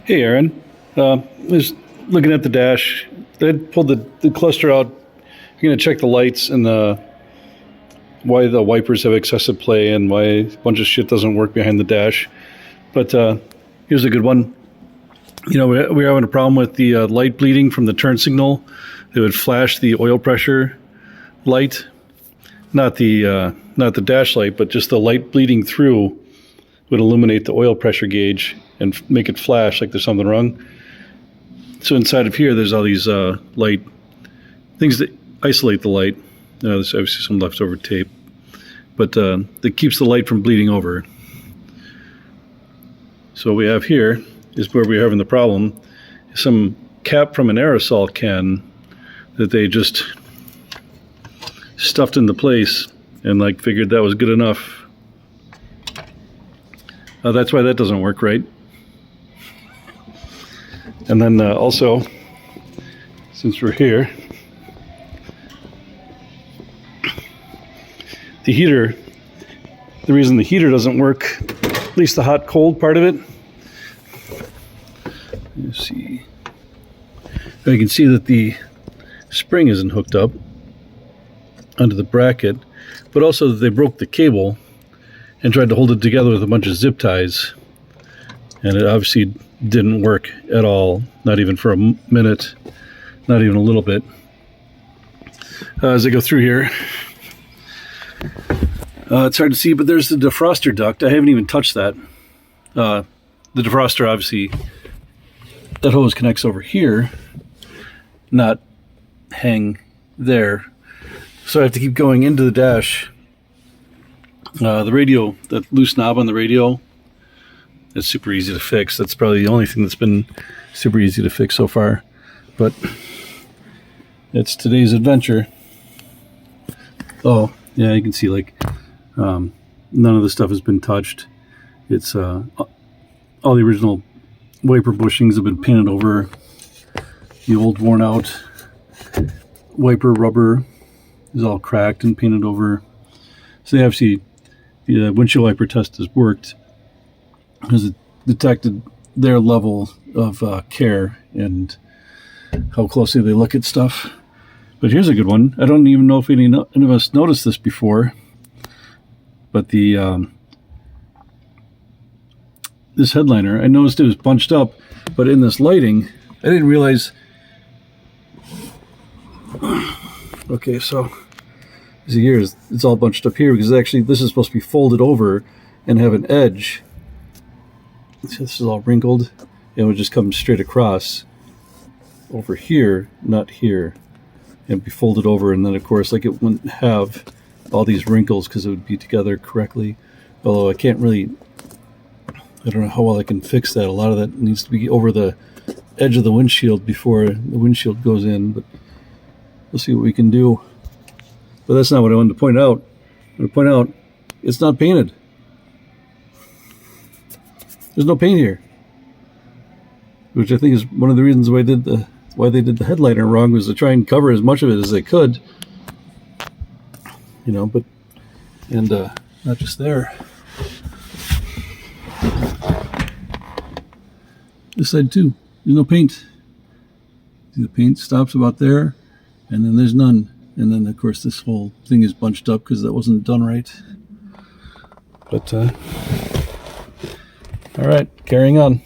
Hey, Aaron. I was looking at the dash. I pulled the cluster out. I'm going to check the lights and why the wipers have excessive play and why a bunch of shit doesn't work behind the dash. But here's a good one. You know, we're having a problem with the light bleeding from the turn signal. It would flash the oil pressure light, not the dash light, but just the light bleeding through would illuminate the oil pressure gauge and make it flash like there's something wrong. So inside of here, there's all these light things that isolate the light. There's obviously some leftover tape, but that keeps the light from bleeding over. So what we have here is where we're having the problem. Some cap from an aerosol can that they just stuffed into place and like figured that was good enough. That's why that doesn't work right. And then also, since we're here, the heater, the reason the heater doesn't work, at least the hot cold part of it, let's see, you can see that the spring isn't hooked up onto the bracket, but also that they broke the cable and tried to hold it together with a bunch of zip ties, and it obviously didn't work at all, not even for a minute, not even a little bit. As I go through here, it's hard to see, but there's the defroster duct. I haven't even touched that. The defroster, obviously, that hose connects over here, not hang there. So I have to keep going into the dash. The radio, that loose knob on the radio, it's super easy to fix. That's probably the only thing that's been super easy to fix so far. But it's today's adventure. Oh, yeah, you can see like none of the stuff has been touched. It's all the original wiper bushings have been painted over. The old worn out wiper rubber is all cracked and painted over. So they obviously, the windshield wiper test has worked because it detected their level of care and how closely they look at stuff. But here's a good one. I don't even know if any of us noticed this before, but the this headliner, I noticed it was bunched up, but in this lighting, I didn't realize. Okay, so see here, it's all bunched up here because actually this is supposed to be folded over and have an edge. See, this is all wrinkled and it would just come straight across over here, not here, and be folded over, and then of course like it wouldn't have all these wrinkles because it would be together correctly. Although I don't know how well I can fix that. A lot of that needs to be over the edge of the windshield before the windshield goes in, but we'll see what we can do. But that's not what I wanted to point out. I want to point out it's not painted. There's no paint here, which I think is one of the reasons why they did the headliner wrong, was to try and cover as much of it as they could. You know, but not just there. This side too. There's no paint. See, the paint stops about there, and then there's none. And then, of course, this whole thing is bunched up because that wasn't done right. But, all right, carrying on.